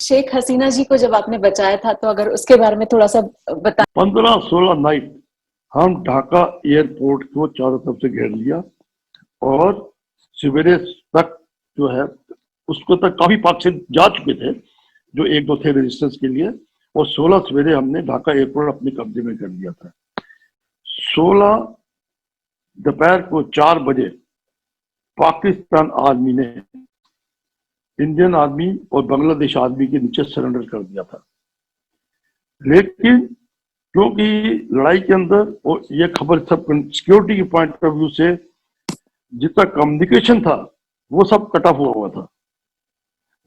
शेख हसीना जी को जब आपने बचाया था, तो अगर उसके बारे में थोड़ा सा बता। 15-16 नाइट हम ढाका एयरपोर्ट को चारों तरफ से घेर लिया और सवेरे तक जो है उसको तक काफी पाक से जा चुके थे, जो एक दो थे रेजिस्टेंस के लिए, और 16 सवेरे हमने ढाका एयरपोर्ट अपने कब्जे में कर लिया था। 16 दोपहर को 4 बजे पाकिस्तान आर्मी ने इंडियन आर्मी और बांग्लादेश आर्मी के नीचे सरेंडर कर दिया था। लेकिन क्योंकि लड़ाई के अंदर, और ये खबर सब सिक्योरिटी के पॉइंट ऑफ व्यू से जितना कम्युनिकेशन था वो सब कट ऑफ हुआ था,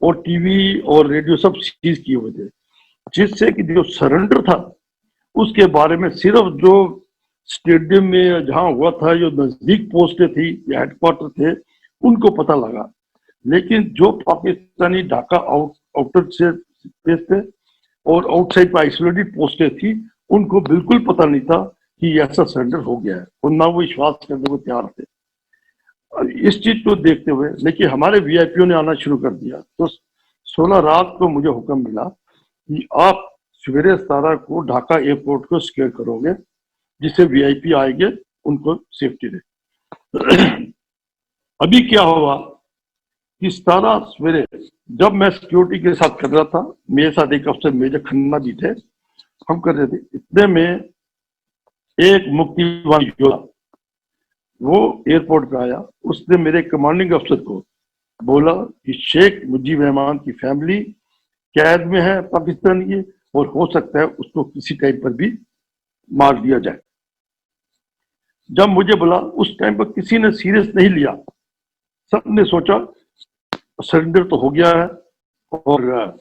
और टीवी और रेडियो सब सीज किए हुए थे, जिससे कि जो सरेंडर था उसके बारे में सिर्फ जो स्टेडियम में जहां हुआ था, जो नजदीक पोस्टें थी या हेडक्वार्टर थे, उनको पता लगा। लेकिन जो पाकिस्तानी ढाका आउटर से स्पेस थे और आउटसाइड पर आइसोलेटेड पोस्टें थी, उनको बिल्कुल पता नहीं था कि ऐसा सरेंडर हो गया है, और ना वो विश्वास करने को तैयार थे। इस चीज को देखते हुए लेकिन हमारे वीआईपीओ ने आना शुरू कर दिया, तो 16 रात को मुझे हुक्म मिला कि आप सवेरे 17 को ढाका एयरपोर्ट को सिक्योर करोगे, जिससे वीआईपी आएंगे उनको सेफ्टी दे। अभी क्या हुआ कि 17 सवेरे जब मैं सिक्योरिटी के साथ कर रहा था, मेरे साथ एक अफसर मेजर खन्ना भी थे, हम कर रहे थे, इतने में एक मुक्तिवान योद्धा वो एयरपोर्ट पे आया। उसने मेरे कमांडिंग अफसर को बोला कि शेख मुजीब रहमान की फैमिली कैद में है पाकिस्तान की, और हो सकता है उसको किसी टाइम पर भी मार दिया जाए। जब मुझे बोला, उस टाइम पर किसी ने सीरियस नहीं लिया, सबने सोचा सरेंडर तो हो गया है और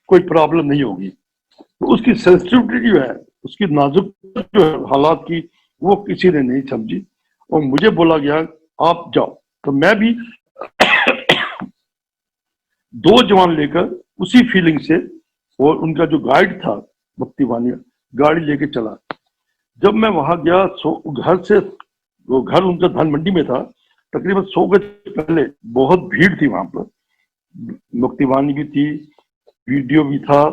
कोई प्रॉब्लम नहीं होगी। तो उसकी सेंसिटिविटी जो है, उसकी नाजुक जो है हालात की, वो किसी ने नहीं समझी, और मुझे बोला गया आप जाओ। तो मैं भी 2 जवान लेकर उसी फीलिंग से, और उनका जो गाइड था मुफ्ती वानिया, गाड़ी लेके चला। जब मैं वहां गया, घर से, वो घर उनका धान मंडी में था, तकरीबन 100 गज पहले बहुत भीड़ थी वहां पर, मुफ्ती वानी भी थी, वीडियो भी था,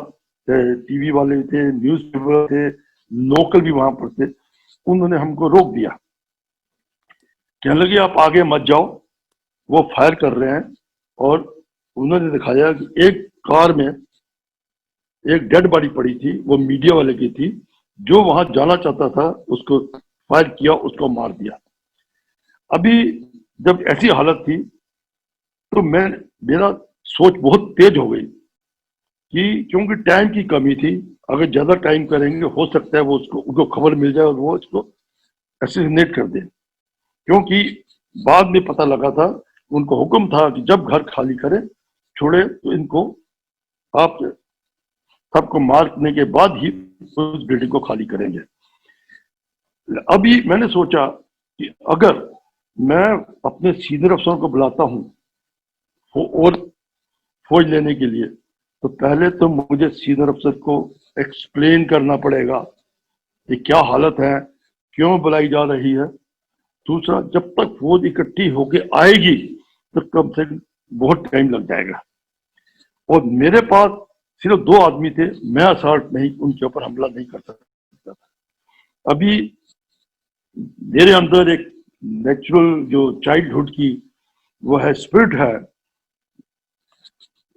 टीवी वाले भी थे, न्यूज पेपर थे, लोकल भी वहां पर थे। उन्होंने हमको रोक दिया, कहने लगे आप आगे मत जाओ, वो फायर कर रहे हैं। और उन्होंने दिखाया कि एक कार में एक डेड बॉडी पड़ी थी, वो मीडिया वाले की थी, जो वहां जाना चाहता था उसको फायर किया, उसको मार दिया। अभी जब ऐसी हालत थी तो मेरा सोच बहुत तेज हो गई कि क्योंकि टाइम की कमी थी, अगर ज्यादा टाइम करेंगे हो सकता है वो उनको खबर मिल जाए और वो इसको असैसिनेट कर दे। क्योंकि बाद में पता लगा था, उनको हुक्म था कि जब घर खाली करें छोड़े तो इनको आप सबको मारने के बाद ही उस बिल्डिंग को खाली करेंगे। अभी मैंने सोचा कि अगर मैं अपने सीनियर अफसरों को बुलाता हूं और फौज लेने के लिए, तो पहले तो मुझे सीनियर अफसर को एक्सप्लेन करना पड़ेगा कि क्या हालत है, क्यों बुलाई जा रही है। दूसरा, जब तक फौज इकट्ठी होके आएगी तो कम से कम बहुत टाइम लग जाएगा, और मेरे पास सिर्फ 2 आदमी थे, मैं असर्ट नहीं, उनके ऊपर हमला नहीं कर सकता था। अभी मेरे अंदर एक नेचुरल जो चाइल्डहुड की वो है स्पिरिट है,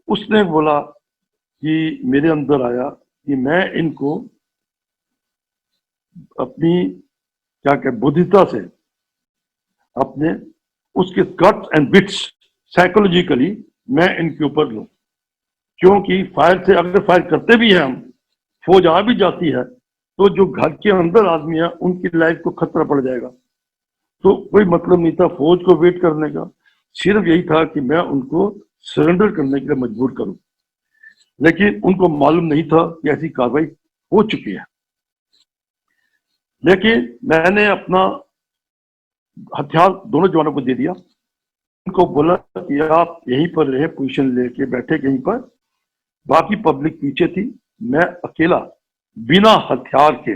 उसने बोला कि मेरे अंदर आया कि मैं इनको अपनी क्या कह बुद्धिता से, अपने उसके गट्स एंड बिट्स साइकोलॉजिकली मैं इनके ऊपर लूं। क्योंकि फायर से अगर फायर करते भी हैं हम, फौज आ भी जाती है, तो जो घर के अंदर आदमी है उनकी लाइफ को खतरा पड़ जाएगा। तो कोई मतलब नहीं था फौज को वेट करने का, सिर्फ यही था कि मैं उनको सरेंडर करने के लिए मजबूर करूं। लेकिन उनको मालूम नहीं था कि ऐसी कार्रवाई हो चुकी है। लेकिन मैंने अपना हथियार दोनों जवानों को दे दिया, उनको बोला कि आप यहीं पर रहे, पोजीशन लेके बैठे कहीं पर, बाकी पब्लिक पीछे थी, मैं अकेला बिना हथियार के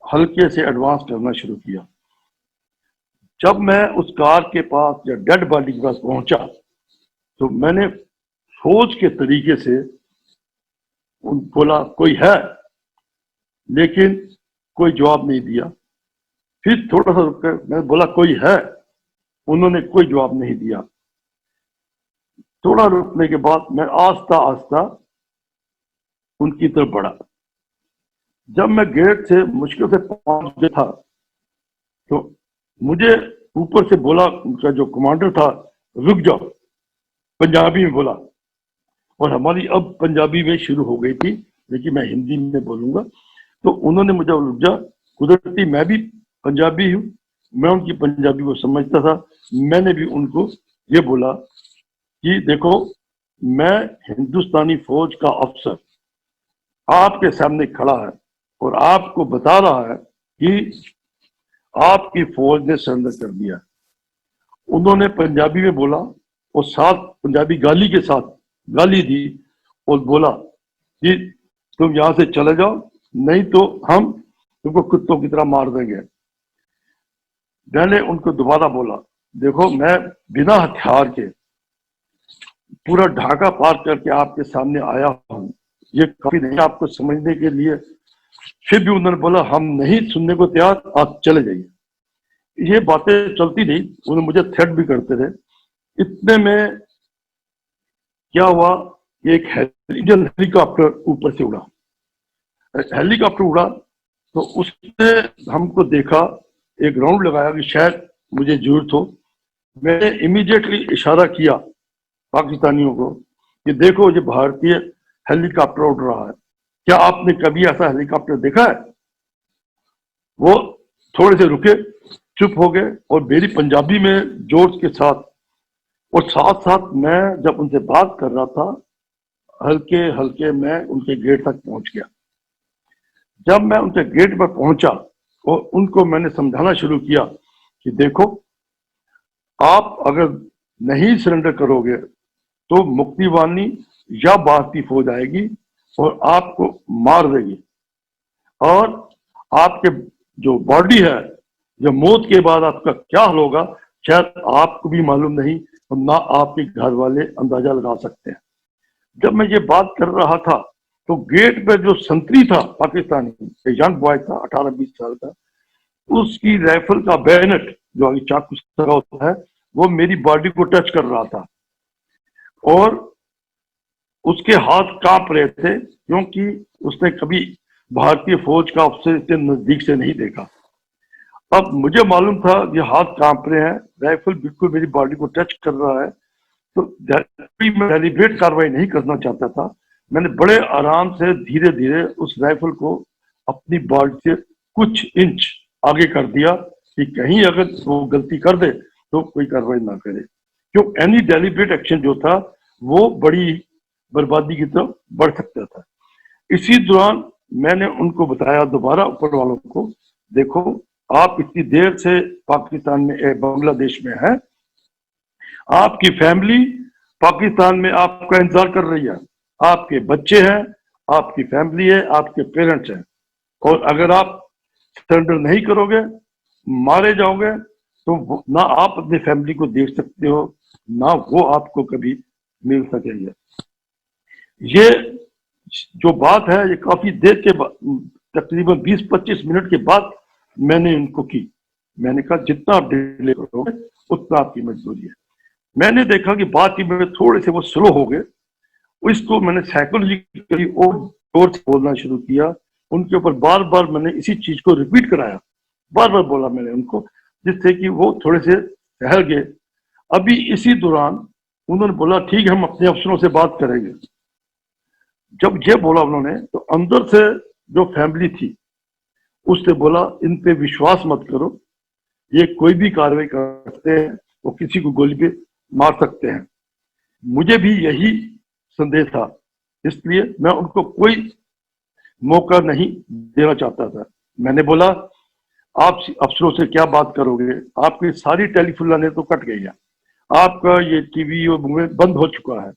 हल्के से एडवांस करना शुरू किया। जब मैं उस कार के पास या डेड बॉडी के पास पहुंचा, तो मैंने फौज के तरीके से बोला कोई है, लेकिन कोई जवाब नहीं दिया। फिर थोड़ा सा रुक कर मैंने बोला कोई है, उन्होंने कोई जवाब नहीं दिया। थोड़ा रुकने के बाद मैं आस्ता आस्ता उनकी तरफ बढ़ा। जब मैं गेट से मुश्किल से पहुंच गया था तो मुझे ऊपर से बोला, उनका जो कमांडर था, रुक जाओ, पंजाबी में बोला। और हमारी अब पंजाबी में शुरू हो गई थी, लेकिन मैं हिंदी में बोलूंगा। तो उन्होंने मुझे रुक जा, कुदरती मैं भी पंजाबी हूँ, मैं उनकी पंजाबी को समझता था। मैंने भी उनको ये बोला कि देखो, मैं हिंदुस्तानी फौज का अफसर आपके सामने खड़ा है और आपको बता रहा है कि आपकी फौज ने सरेंडर कर दिया। उन्होंने पंजाबी में बोला और साथ पंजाबी गाली के साथ गाली दी और बोला कि तुम यहां से चले जाओ, नहीं तो हम तुमको कुत्तों की तरह मार देंगे। मैंने उनको दोबारा बोला, देखो, मैं बिना हथियार के पूरा ढाका पार करके आपके सामने आया हूं, ये काफी नहीं आपको समझने के लिए। फिर भी उन्होंने बोला, हम नहीं सुनने को तैयार, आप चले जाइए। ये बातें चलती रही, उन्होंने मुझे थ्रेट भी करते थे। इतने में क्या हुआ, एक इंडियन हेलीकॉप्टर ऊपर से उड़ा। हेलीकॉप्टर उड़ा तो उसने हमको देखा, एक राउंड लगाया कि शायद मुझे जरूरत हो। मैंने इमीडिएटली इशारा किया पाकिस्तानियों को कि देखो, ये भारतीय हेलीकॉप्टर उड़ रहा है, क्या आपने कभी ऐसा हेलीकॉप्टर देखा है? वो थोड़े से रुके, चुप हो गए और मेरी पंजाबी में जोश के साथ, और साथ साथ मैं जब उनसे बात कर रहा था, हल्के हल्के मैं उनके गेट तक पहुंच गया। जब मैं उनके गेट पर पहुंचा और उनको मैंने समझाना शुरू किया कि देखो, आप अगर नहीं सरेंडर करोगे तो मुक्ति वाहिनी या भारतीय फौज आएगी और आपको मार देगी, और आपके जो बॉडी है, जो मौत के बाद आपका क्या हाल होगा, शायद आपको भी मालूम नहीं और ना आपके घर वाले अंदाजा लगा सकते हैं। जब मैं ये बात कर रहा था तो गेट पे जो संतरी था, पाकिस्तानी, एक यंग बॉय था 18-20 साल का, उसकी राइफल का बैनट जो आगे चाकू लगा होता है, वो मेरी बॉडी को टच कर रहा था और उसके हाथ कांप रहे थे, क्योंकि उसने कभी भारतीय फौज का अफसर इतने नजदीक से नहीं देखा। अब मुझे मालूम था ये हाथ कांप रहे हैं, राइफल बिल्कुल मेरी बॉडी को टच कर रहा है, तो मैं डेलिब्रेट कार्रवाई नहीं करना चाहता था। मैंने बड़े आराम से धीरे धीरे उस राइफल को अपनी बॉडी से कुछ इंच आगे कर दिया कि कहीं अगर वो गलती कर दे तो कोई कार्रवाई ना करे, क्यों एनी डेलिब्रेट एक्शन जो था वो बड़ी बर्बादी की तरफ बढ़ सकता था। इसी दौरान मैंने उनको बताया दोबारा ऊपर वालों को, देखो, आप इतनी देर से पाकिस्तान में, बांग्लादेश में हैं, आपकी फैमिली पाकिस्तान में आपका इंतजार कर रही है, आपके बच्चे हैं, आपकी फैमिली है, आपके पेरेंट्स हैं, और अगर आप सरेंडर नहीं करोगे, मारे जाओगे, तो ना आप अपनी फैमिली को देख सकते हो, ना वो आपको कभी मिल सकेंगे। ये जो बात है, ये काफी देर के बाद, तकरीबन 20-25 मिनट के बाद मैंने इनको की। मैंने कहा, जितना आप डिले करोगे उतना आपकी मजबूरी है। मैंने देखा कि बात की में थोड़े से वो स्लो हो गए, इसको मैंने साइकोलॉजिकली और जोर से बोलना शुरू किया। उनके ऊपर बार बार मैंने इसी चीज को रिपीट कराया, बार बार बोला मैंने उनको, जिससे कि वो थोड़े से ठहर गए। अभी इसी दौरान उन्होंने बोला, ठीक है, हम अपने अफसरों से बात करेंगे। जब ये बोला उन्होंने, तो अंदर से जो फैमिली थी उससे बोला, इन पे विश्वास मत करो, ये कोई भी कार्रवाई कर सकते हैं, वो किसी को गोली पे मार सकते हैं। मुझे भी यही संदेह था, इसलिए मैं उनको कोई मौका नहीं देना चाहता था। मैंने बोला, आप अफसरों से क्या बात करोगे, आपकी सारी टेलीफोन लाइनें तो कट गई है, आपका ये टीवी और मोबाइल बंद हो चुका है,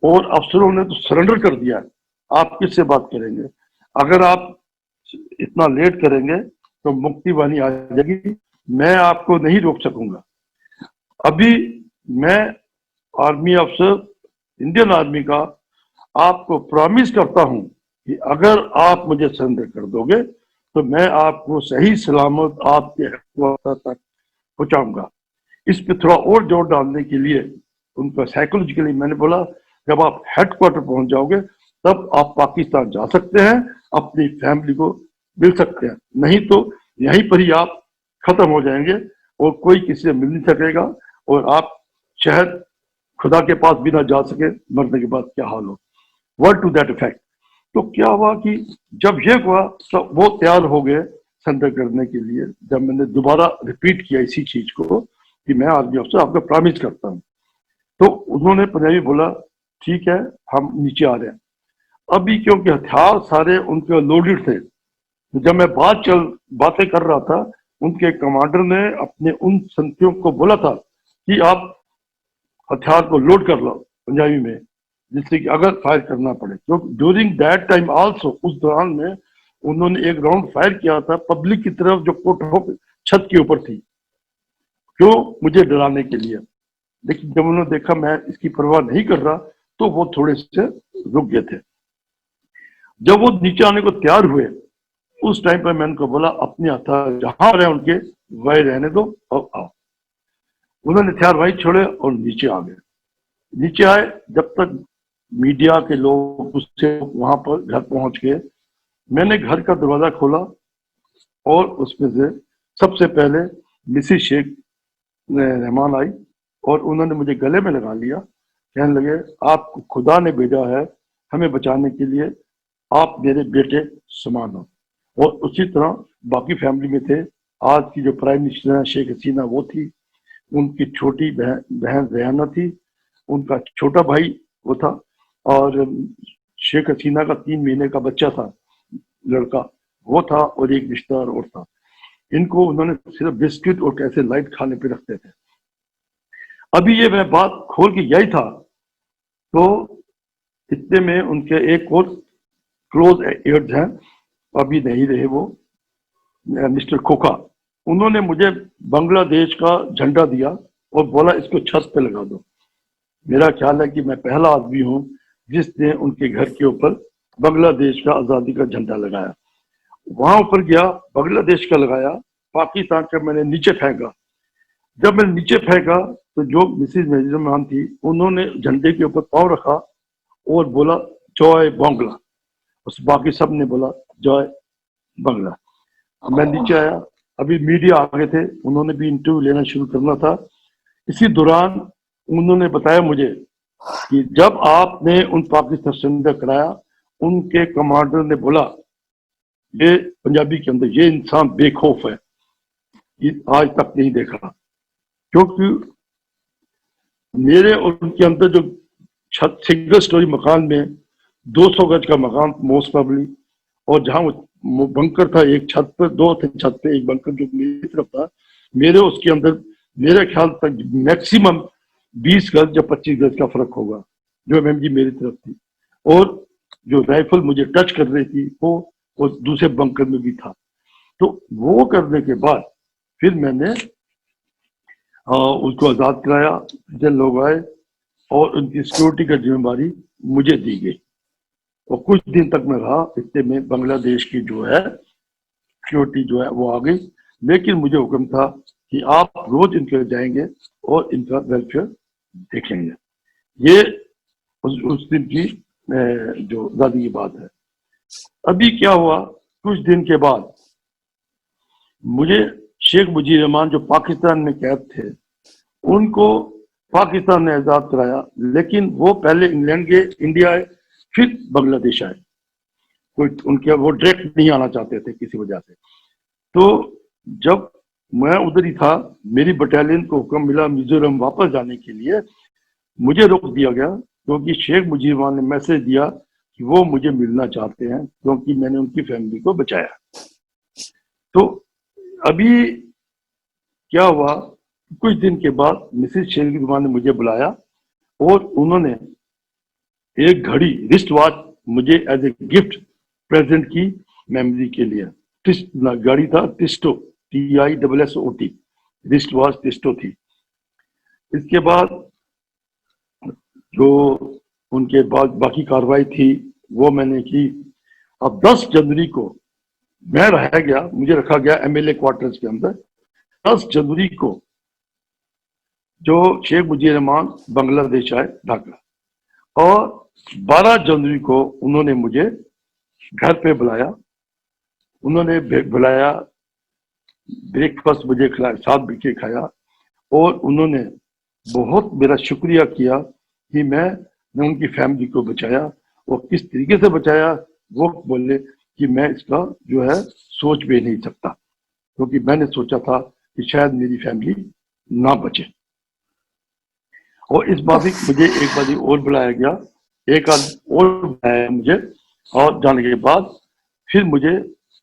और अफसरों ने तो सरेंडर कर दिया है, आप किससे बात करेंगे? अगर आप इतना लेट करेंगे तो मुक्ति वाहिनी आ जाएगी, मैं आपको नहीं रोक सकूंगा। अभी मैं आर्मी अफसर इंडियन आर्मी का आपको प्रॉमिस करता हूं कि अगर आप मुझे सरेंडर कर दोगे तो मैं आपको सही सलामत आपके हेडक्वार्टर तक पहुंचाऊंगा। इस पे थोड़ा और जोर डालने के लिए उनका साइकोलॉजिकली मैंने बोला, जब आप हेडक्वार्टर पहुंच जाओगे तब आप पाकिस्तान जा सकते हैं, अपनी फैमिली को मिल सकते हैं, नहीं तो यहीं पर ही आप खत्म हो जाएंगे और कोई किसी से मिल नहीं सकेगा और आप शायद खुदा के पास भी ना जा सके, मरने के बाद क्या हाल हो। Word to that effect. तो क्या हुआ कि जब ये हुआ तो वो तैयार हो गए सरेंडर करने के लिए। जब मैंने दोबारा रिपीट किया इसी चीज को कि मैं आर्मी अफसर आपको प्रॉमिस करता हूँ, तो उन्होंने पंजाबी बोला ठीक है हम नीचे आ रहे हैं। अभी क्योंकि हथियार सारे उनके लोडेड थे, जब मैं बातें कर रहा था, उनके कमांडर ने अपने उन संतियों को बोला था कि आप हथियार को लोड कर लो पंजाबी में, जिससे कि अगर फायर करना पड़े। तो ड्यूरिंग दैट टाइम आल्सो, उस दौरान में उन्होंने एक राउंड फायर किया था पब्लिक की तरफ जो कोठ छत के ऊपर थी, क्यों, मुझे डराने के लिए। लेकिन जब उन्होंने देखा मैं इसकी परवाह नहीं कर रहा तो वो थोड़े से रुक गए थे। जब वो नीचे आने को तैयार हुए उस टाइम पर मैंने उनको बोला अपने हथियार जहां रहे उनके वही रहने दो और आओ। उन्होंने हथियार वही छोड़े और नीचे आ गए। नीचे आए, जब तक मीडिया के लोग उससे वहां पर घर पहुंच गए, मैंने घर का दरवाजा खोला और उसमें से सबसे पहले मिसिस शेख रहमान आई और उन्होंने मुझे गले में लगा लिया, कहने लगे आपको खुदा ने भेजा है हमें बचाने के लिए, आप मेरे बेटे समान हो। और उसी तरह बाकी फैमिली में थे। आज की जो प्राइम मिनिस्टर है शेख हसीना वो थी, उनकी छोटी बहन रेहाना थी, उनका छोटा भाई वो था, और शेख हसीना का 3 महीने का बच्चा था, लड़का वो था, और एक रिश्तेदार और था। इनको उन्होंने सिर्फ बिस्किट और कैसे लाइट खाने पे रखते थे। अभी ये मैं बात खोल के यही था तो इतने में उनके एक और क्लोज एड्स हैं, अभी नहीं रहे वो, मिस्टर खोखा, उन्होंने मुझे बांग्लादेश का झंडा दिया और बोला इसको छत पे लगा दो। मेरा ख्याल है कि मैं पहला आदमी हूं जिसने उनके घर के ऊपर बांग्लादेश का आजादी का झंडा लगाया। वहां ऊपर गया, बांग्लादेश का लगाया, पाकिस्तान का मैंने नीचे फेंका। जब मैंने नीचे फेंका तो जो मिसिज मेजरमान थी उन्होंने झंडे के ऊपर पाँव रखा और बोला जय बांग्ला। उस बाकी सब ने बोला जय बांग्ला। मैं नीचे आया, अभी मीडिया आ गए थे, उन्होंने भी इंटरव्यू लेना शुरू करना था। इसी दौरान उन्होंने बताया मुझे कि जब आपने उन पाकिस्तान सरेंडर कराया, उनके कमांडर ने बोला ये पंजाबी के अंदर, ये इंसान बेखौफ है, ये आज तक नहीं देखा। क्योंकि मेरे और उनके अंदर जो छत सिंगल स्टोरी मकान में 200 गज का मकान मोस्ट प्रॉब्ली, और जहां वो बंकर था एक छत पर, 2 थे छत पे, एक बंकर जो मेरी तरफ था, मेरे उसके अंदर मेरे ख्याल तक मैक्सिमम 20 गज या 25 गज का फर्क होगा जो एमएमजी मेरी तरफ थी, और जो राइफल मुझे टच कर रही थी वो दूसरे बंकर में भी था। तो वो करने के बाद फिर मैंने उसको आजाद कराया, जब लोग आए और उनकी सिक्योरिटी का जिम्मेदारी मुझे दी गई और कुछ दिन तक मैं रहा। इतने में बांग्लादेश की जो है सिक्योरिटी जो है वो आ गई, लेकिन मुझे हुक्म था कि आप रोज इनके जाएंगे और इनका वेलफेयर देखेंगे। ये उस दिन की जो दादी की बात है। अभी क्या हुआ, कुछ दिन के बाद मुझे शेख मुजीब रहमान जो पाकिस्तान में कैद थे उनको पाकिस्तान ने आजाद कराया, लेकिन वो पहले इंग्लैंड गए, इंडिया आए, फिर बांग्लादेश आए। कोई उनके वो डायरेक्ट नहीं आना चाहते थे किसी वजह से। तो जब मैं उधर ही था, मेरी बटालियन को हुक्म मिला मिजोरम वापस जाने के लिए, मुझे रोक दिया गया क्योंकि शेख मुजीब रहमान ने मैसेज दिया कि वो मुझे मिलना चाहते हैं क्योंकि मैंने उनकी फैमिली को बचाया। तो अभी क्या हुआ, कुछ दिन के बाद मिसेज शेख रहमान ने मुझे बुलाया और उन्होंने एक घड़ी रिस्ट वॉच मुझे एज ए गिफ्ट प्रेजेंट की मेमोरी के लिए। गाड़ी था टिस्टो, TISSOT, रिस्ट वॉच टिस्टो थी। इसके बाद जो उनके बाद बाकी कार्रवाई थी वो मैंने की। अब 10 जनवरी को मैं रह गया, मुझे रखा गया एमएलए क्वार्टर्स के अंदर। 10 जनवरी को जो शेख मुजीब रहमान बांग्लादेश आए ढाका, और 12 जनवरी को उन्होंने मुझे घर पे बुलाया। उन्होंने बुलाया, ब्रेकफास्ट मुझे खिलाया, 7 बजे खाया, और उन्होंने बहुत मेरा शुक्रिया किया कि मैं उनकी फैमिली को बचाया। और किस तरीके से बचाया वो बोले कि मैं इसका जो है सोच भी नहीं सकता, क्योंकि मैंने सोचा था कि शायद मेरी फैमिली ना बचे। और इस बार भी मुझे एक बार और बुलाया गया, एक आध और बुलाया मुझे, और जाने के बाद फिर मुझे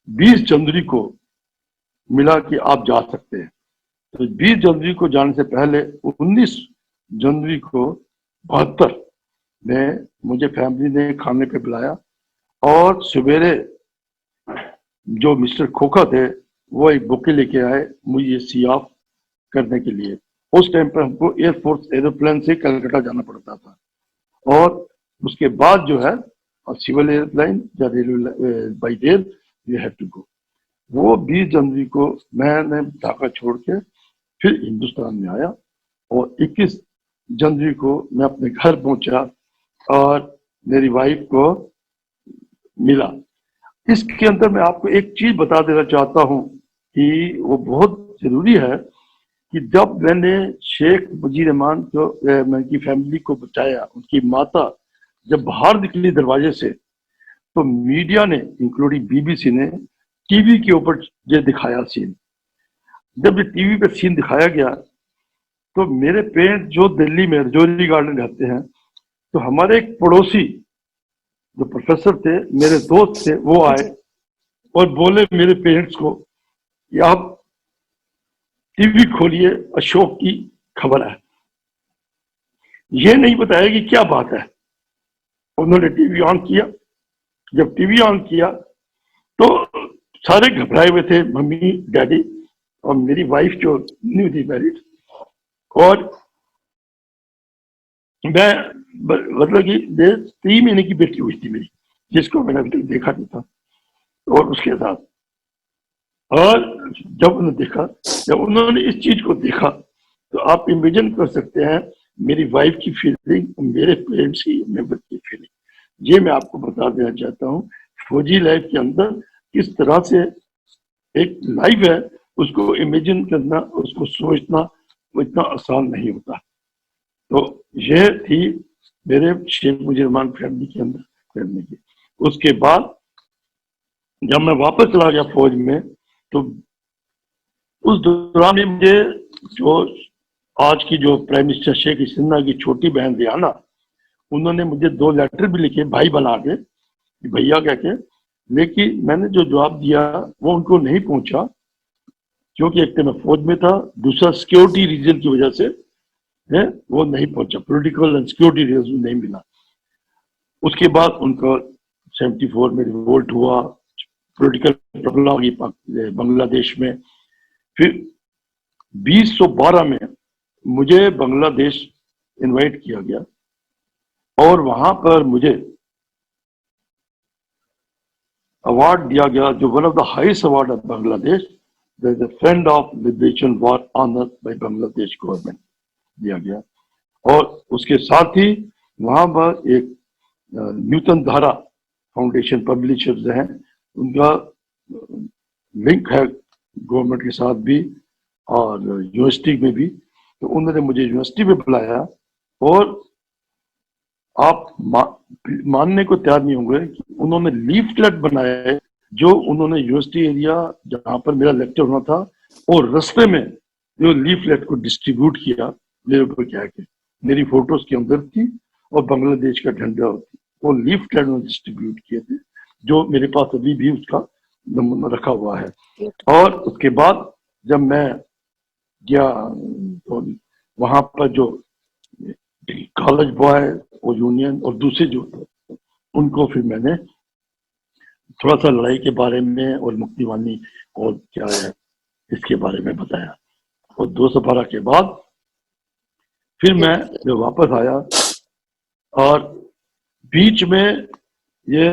20 जनवरी को मिला कि आप जा सकते हैं। तो 20 जनवरी को जाने से पहले 19 जनवरी को 72 में मुझे फैमिली ने खाने पे बुलाया, और सवेरे जो मिस्टर खोखा थे वो एक बुके लेके आए मुझे सी ऑफ करने के लिए। उस टाइम पर हमको एयरफोर्स एरोप्लेन से कलकत्ता जाना पड़ता था, और उसके बाद जो है सिविल एयरलाइन या railway by rail you have to go. वो 20 जनवरी को मैंने ढाका छोड़ के फिर हिंदुस्तान में आया, और 21 जनवरी को मैं अपने घर पहुंचा और मेरी वाइफ को मिला। इसके अंदर मैं आपको एक चीज बता देना चाहता हूं कि वो बहुत जरूरी है कि जब मैंने शेख मुजीब रहमान को उनकी फैमिली को बचाया, उनकी माता जब बाहर निकली दरवाजे से, तो मीडिया ने इंक्लूडिंग बीबीसी ने टीवी के ऊपर ये दिखाया सीन। जब ये टीवी पे सीन दिखाया गया तो मेरे पेरेंट्स जो दिल्ली में रजौरी गार्डन रहते हैं, तो हमारे एक पड़ोसी जो प्रोफेसर थे, मेरे दोस्त थे, वो आए और बोले मेरे पेरेंट्स को कि आप टीवी खोलिए, अशोक की खबर है। ये नहीं बताया कि क्या बात है। उन्होंने टीवी ऑन किया। जब टीवी ऑन किया तो सारे घबराए हुए थे, मम्मी डैडी और मेरी वाइफ जो न्यू थी मैरिड, और मैं मतलब कि 3 महीने की बेटी हुई थी मेरी, जिसको मैंने अभी तक देखा नहीं था, और उसके साथ। और जब उन्होंने देखा, जब उन्होंने इस चीज को देखा, तो आप इमेजिन कर सकते हैं मेरी वाइफ की फीलिंग, मेरे पेरेंट्स की मेंबर की फीलिंग। ये मैं आपको बता देना चाहता हूँ फौजी लाइफ के अंदर किस तरह से एक लाइफ है, उसको इमेजिन करना, उसको सोचना वो इतना आसान नहीं होता। तो यह थी मेरे शेख मुजीब रहमान फैमिली के अंदर करने की। उसके बाद जब मैं वापस चला गया फौज में, तो उस दौरान में मुझे जो आज की जो प्राइम मिनिस्टर शेख हसीना की छोटी बहन रियाना, उन्होंने मुझे 2 लेटर भी लिखे भाई बना के, भैया कह के, लेकिन मैंने जो जवाब दिया वो उनको नहीं पहुंचा, क्योंकि एक तो मैं फौज में था, दूसरा सिक्योरिटी रीजन की वजह से है वो नहीं पहुंचा, पॉलिटिकल एंड सिक्योरिटी रीजन नहीं मिला। उसके बाद उनका 74 में रिवोल्ट हुआ, पॉलिटिकल प्रॉब्लम आ गई बांग्लादेश में। फिर 2012 में मुझे बांग्लादेश इनवाइट किया गया, और वहां पर मुझे अवार्ड दिया गया जो one of the highest award of Bangladesh, the friend of liberation war honour by Bangladesh government दिया गया। और उसके साथ ही वहां पर एक न्यूटन धारा फाउंडेशन पब्लिशर्स हैं, उनका लिंक है गवर्नमेंट के साथ भी और यूनिवर्सिटी में भी। तो उन्होंने मुझे यूनिवर्सिटी में बुलाया, और आप मानने को तैयार नहीं होंगे कि उन्होंने लीफलेट बनाए, जो उन्होंने यूनिवर्सिटी एरिया जहां पर मेरा लेक्चर होना था, और रास्ते में जो लीफलेट को डिस्ट्रीब्यूट किया मेरे ऊपर क्या है, मेरी फोटोज के अंदर थी और बांग्लादेश का झंडा होती, वो लीफलेट में डिस्ट्रीब्यूट किए थे, जो मेरे पास अभी भी उसका नमूना रखा हुआ है। और उसके बाद जब मैं गया तो वहां पर जो कॉलेज बॉय और यूनियन और दूसरे जो थे, उनको फिर मैंने थोड़ा सा लड़ाई के बारे में और मुक्तिवानी और क्या है इसके बारे में बताया। और 212 के बाद फिर मैं जब वापस आया, और बीच में ये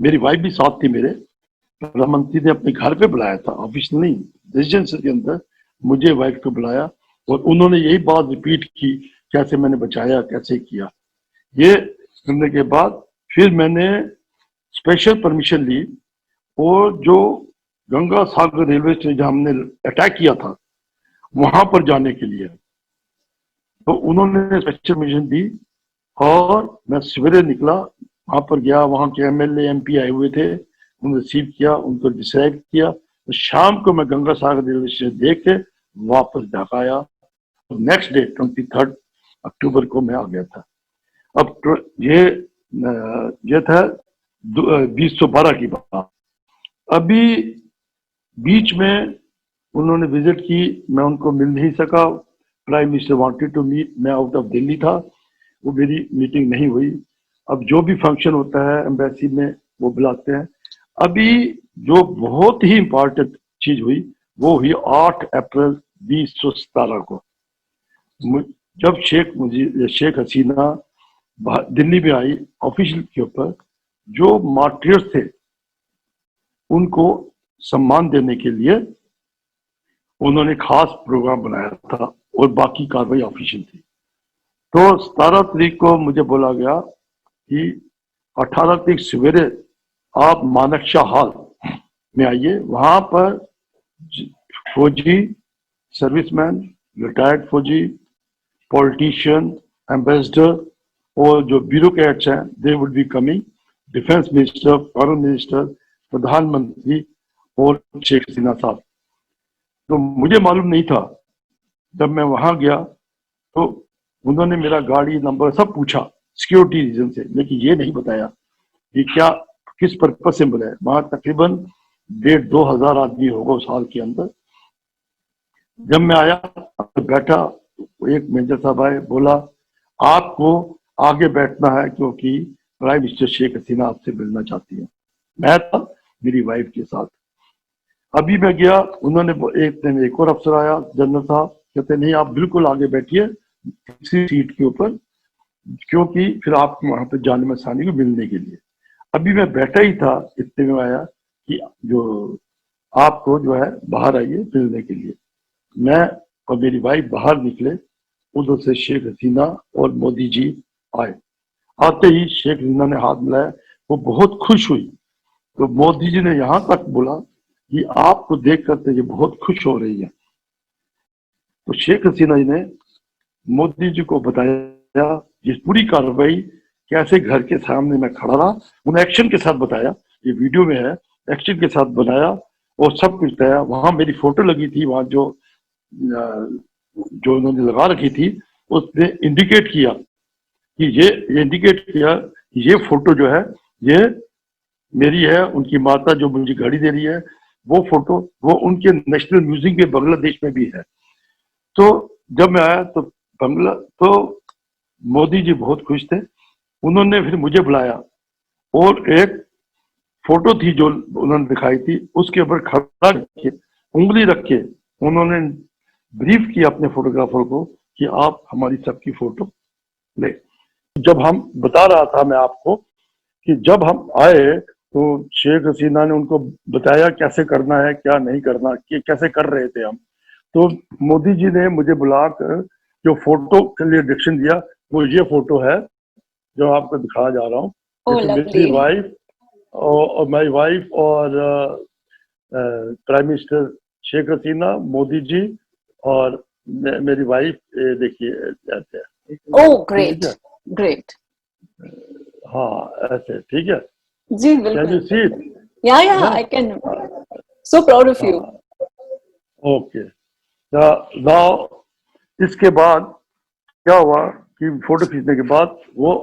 मेरी वाइफ भी साथ थी मेरे। प्रधानमंत्री ने अपने घर पे बुलाया था, ऑफिशियल नहीं, रेजिडेंस के अंदर मुझे वाइफ को बुलाया और उन्होंने यही बात रिपीट की, कैसे मैंने बचाया, कैसे किया। ये करने के बाद फिर मैंने स्पेशल परमिशन ली और जो गंगा सागर रेलवे स्टेशन जहां हमने अटैक किया था वहां पर जाने के लिए, तो उन्होंने स्पेशल परमिशन दी और मैं सवेरे निकला, वहां पर गया। वहां के एमएलए एमपी आए हुए थे, उन्हें रिसीव किया, उनको डिसाइड किया। तो शाम को मैं गंगा सागर रेलवे स्टेशन देख के वापस ढाका आया। तो नेक्स्ट डे 23 अक्टूबर को मैं आ गया था। अब ये था 2012 की बात। अभी बीच में उन्होंने विजिट की, मैं उनको मिल नहीं सका। Prime minister wanted to meet, मैं आउट ऑफ दिल्ली था, वो मेरी मीटिंग नहीं हुई। अब जो भी फंक्शन होता है एम्बेसी में वो बुलाते हैं। अभी जो बहुत ही इंपॉर्टेंट चीज हुई वो हुई 8 अप्रैल 2017 को, जब शेख हसीना दिल्ली में आई ऑफिशियल के ऊपर। जो मार्टियर्स थे उनको सम्मान देने के लिए उन्होंने खास प्रोग्राम बनाया था और बाकी कार्रवाई ऑफिशियल थी। तो 17 तारीख को मुझे बोला गया कि 18 तारीख सवेरे आप मानकशाह हॉल में आइए। वहां पर फौजी, सर्विसमैन, रिटायर्ड फौजी, पॉलिटिशियन, एम्बेसडर और जो ब्यूरोक्रेट्स हैं, they would be coming. Defence minister, foreign minister, प्रधानमंत्री और शेख हसीना साहब। तो मुझे मालूम नहीं था। जब मैं वहां गया तो उन्होंने मेरा गाड़ी नंबर सब पूछा सिक्योरिटी रीजन से, लेकिन ये नहीं बताया कि क्या किस पर्पज से बुलाया। वहां तकरीबन 1,500-2 हजार आदमी होगा उस हाल के अंदर। जब मैं आया बैठा, एक मेजर साहब आए, बोला आपको आगे बैठना है क्योंकि प्राइम मिनिस्टर शेख हसीना आपसे मिलना चाहती है। मैं था मेरी वाइफ के साथ। अभी मैं गया, उन्होंने एक और अफसर आया, जनरल साहब, कहते नहीं आप बिल्कुल आगे बैठिए इसी सीट के ऊपर, क्योंकि फिर आपको वहां पर जाने में आसानी को मिलने के लिए। अभी मैं बैठा ही था, इतने में आया कि जो आपको जो है बाहर आइए मिलने के लिए। मैं और मेरी वाइफ बाहर निकले, उधर से शेख हसीना और मोदी जी आए। आते ही शेख हसीना ने हाथ मिलाया, वो बहुत खुश हुई। तो मोदी जी ने यहां तक बोला कि आपको देख कर ये बहुत खुश हो रही है। तो शेख हसीना जी ने मोदी जी को बताया ये पूरी कार्रवाई कैसे घर के सामने मैं खड़ा रहा, उन्हें एक्शन के साथ बताया, ये वीडियो में है, एक्शन के साथ बनाया और सब कुछ बताया। वहां मेरी फोटो लगी थी, वहां जो उन्होंने लगा रखी थी उसने इंडिकेट किया कि ये इंडिकेट किया कि ये फोटो जो है ये मेरी है, उनकी माता जो मुझे घड़ी दे रही है वो फोटो, वो उनके नेशनल म्यूजियम के बांग्लादेश में भी है। तो जब मैं आया तो मोदी जी बहुत खुश थे। उन्होंने फिर मुझे बुलाया और एक फोटो थी जो उन्होंने दिखाई थी, उसके ऊपर खड़ा रखे, उंगली रख के उन्होंने ब्रीफ किया अपने फोटोग्राफर को कि आप हमारी सबकी फोटो ले। जब हम बता रहा था मैं आपको कि जब हम आए तो शेख हसीना ने उनको बताया कैसे करना है, क्या नहीं करना, कि कैसे कर रहे थे हम। तो मोदी जी ने मुझे बुलाकर जो फोटो के लिए डायरेक्शन दिया, वो ये फोटो है जो आपको दिखाया जा रहा हूँ। ओह मेरी लवली। वाइफ और माई वाइफ और प्राइम मिनिस्टर शेख हसीना, मोदी जी और मेरी वाइफ, देखिए ऐसे है। ओह ठीक ग्रेट, है, ग्रेट। हाँ ऐसे ठीक है। जी कैन बिल्कुल यू सी इट? बिल्कुल। या I can, so proud of you. हाँ, ओके। नाउ इसके बाद क्या हुआ कि फोटो खींचने के बाद वो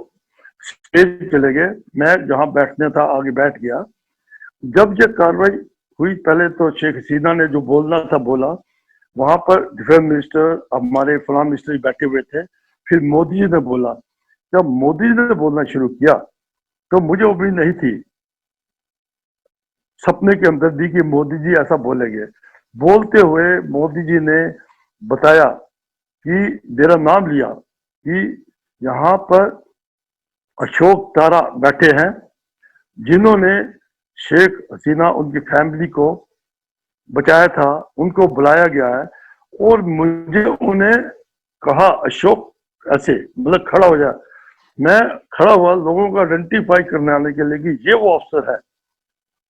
स्टेज चले गए, मैं जहां बैठने था आगे बैठ गया। जब ये कार्रवाई हुई, पहले तो शेख हसीना ने जो बोलना था बोला, वहां पर डिफेंस मिनिस्टर, हमारे फलां मिनिस्टर बैठे हुए थे। फिर मोदी जी ने बोला। जब मोदी जी ने बोलना शुरू किया तो मुझे उम्मीद नहीं थी सपने के अंदर भी कि मोदी जी ऐसा बोलेंगे। बोलते हुए मोदी जी ने बताया कि मेरा नाम लिया कि यहाँ पर अशोक तारा बैठे हैं, जिन्होंने शेख हसीना उनकी फैमिली को बचाया था, उनको बुलाया गया है और मुझे उन्हें कहा अशोक ऐसे मतलब खड़ा हो जा। मैं खड़ा हुआ लोगों को आइडेंटिफाई करने आने के लिए कि ये वो अफसर है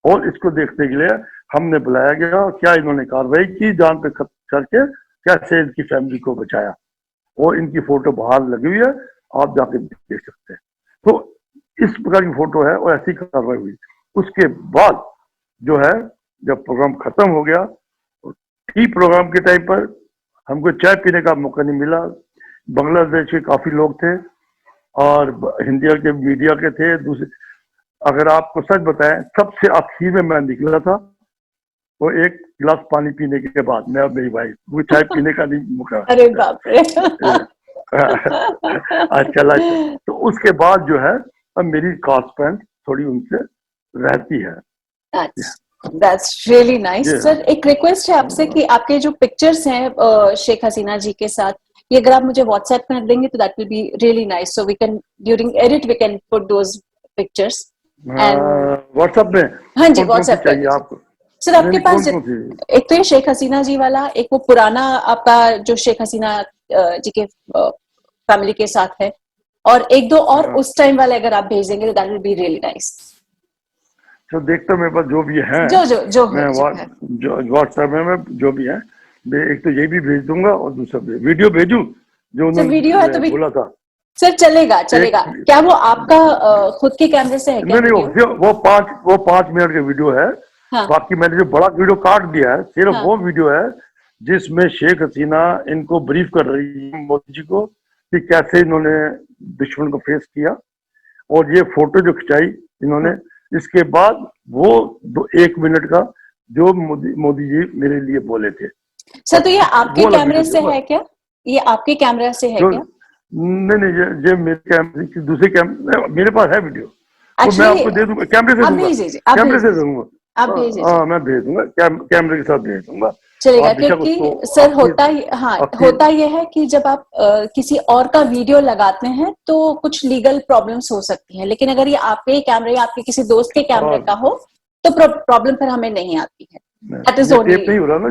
और इसको देखने के लिए हमने बुलाया गया और क्या इन्होंने कार्रवाई की, जान पे करके कैसे इनकी फैमिली को बचाया, और इनकी फोटो बाहर लगी हुई है, आप जाके देख सकते हैं। तो इस प्रकार की फोटो है और ऐसी कार्रवाई हुई। उसके बाद जो है जब प्रोग्राम खत्म हो गया, टी प्रोग्राम के टाइम पर हमको चाय पीने का मौका नहीं मिला। बांग्लादेश के काफी लोग थे और हिंदी के मीडिया के थे। दूसरे अगर आपको सच बताएं, सबसे आखिर में मैं निकला था, वो एक गिलास पानी पीने के बाद मैं और मेरी वाइफ, वो चाय पीने का नहीं मौका। अरे बाप रे। चला। तो उसके बाद जो है अब मेरी कॉन्फ्रेंस थोड़ी उनसे रहती है। That's really nice. सर एक रिक्वेस्ट है आपसे कि आपके जो पिक्चर्स हैं शेख हसीना जी के साथ, ये अगर आप मुझे व्हाट्सएप कर देंगे तो that will be really nice, so we can during edit we can put those pictures and WhatsApp में। हाँ जी व्हाट्सएप चाहिए आपको। सर आपके पास एक तो ये शेख हसीना जी वाला, एक वो पुराना आपका जो शेख हसीना जी के फैमिली के साथ है, और एक दो और उस टाइम वाले अगर आप भेज देंगे तो that will be really nice. तो देखता मेरे पास जो भी है, जो मैं व्हाट्सएप में मैं जो भी है, एक तो ये भी भेज दूंगा और दूसरा वीडियो भेजूं जो उन्होंने वीडियो है तो भी बोला था। सर चलेगा। क्या वो आपका खुद के कैमरे से है क्या? नहीं, वो 5 मिनट का वीडियो है। हाँ। बाकी मैंने जो बड़ा वीडियो काट दिया है, सिर्फ हाँ। वो वीडियो है जिसमें शेख हसीना इनको ब्रीफ कर रही है मोदी जी को कि कैसे इन्होंने दुश्मन को फेस किया, और ये फोटो जो खिंचाई इन्होंने, इसके बाद वो 1 मिनट का जो मोदी जी मेरे लिए बोले थे। सर तो ये आपके कैमरे से है क्या? ये आपके कैमरे से है क्या? नहीं, ये मेरे कैमरे की दूसरे कैमरे, मेरे पास है वीडियो, तो मैं आपको दे दूंगा, कैमरे से दूंगा, कैमरे से दूंगा। हाँ मैं भेज दूंगा, कैमरे के साथ भेज दूंगा। चलेगा, क्योंकि सर होता ये है कि जब आप किसी और का वीडियो लगाते हैं तो कुछ लीगल प्रॉब्लम्स हो सकती हैं, लेकिन अगर ये आपके कैमरे या आपके किसी दोस्त के कैमरे का हो तो प्रॉब्लम फिर हमें नहीं आती है। That is only. टेप नहीं हो रहा ना,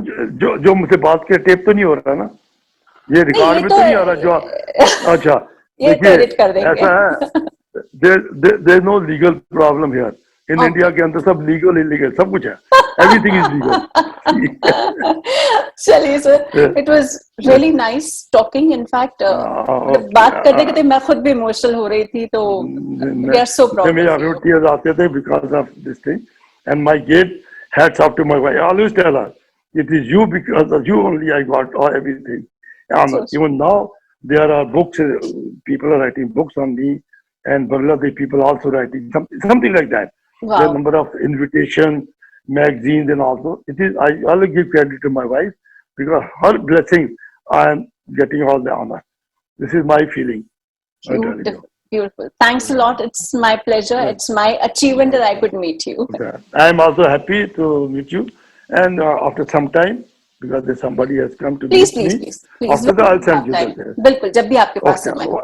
जो मुझसे बात के टेप तो नहीं हो रहा ना, ये रिकॉर्ड में तो नहीं आ रहा जो। अच्छा देखिए, ऐसा है, there is no legal problem here in India के अंदर, सब लीगल इलीगल सब कुछ है, एवरीथिंग इज लीगल। चलिए sir, it was really nice talking. In fact बात करते करते मैं खुद भी इमोशनल हो रही थी, तो वी आर सो प्राउड। मेरे आंखों में टीयर्स आते थे because of this thing, and my great hats off to my wife. I always tell her it is you, because of you only I got everything. Even now there are books, people are writing books on me, and Bangladesh people also writing something like that. Wow. The number of invitation, magazines, and also it is. I always give credit to my wife because her blessing I am getting all the honor. This is my feeling. Beautiful. Thanks a lot. It's my pleasure. Yeah. It's my achievement that I could meet you. Okay. I am also happy to meet you, and after some time, because there's somebody has come to meet me. Please. After that, I'll send you. बिल्कुल, जब भी आपके पास समय हो।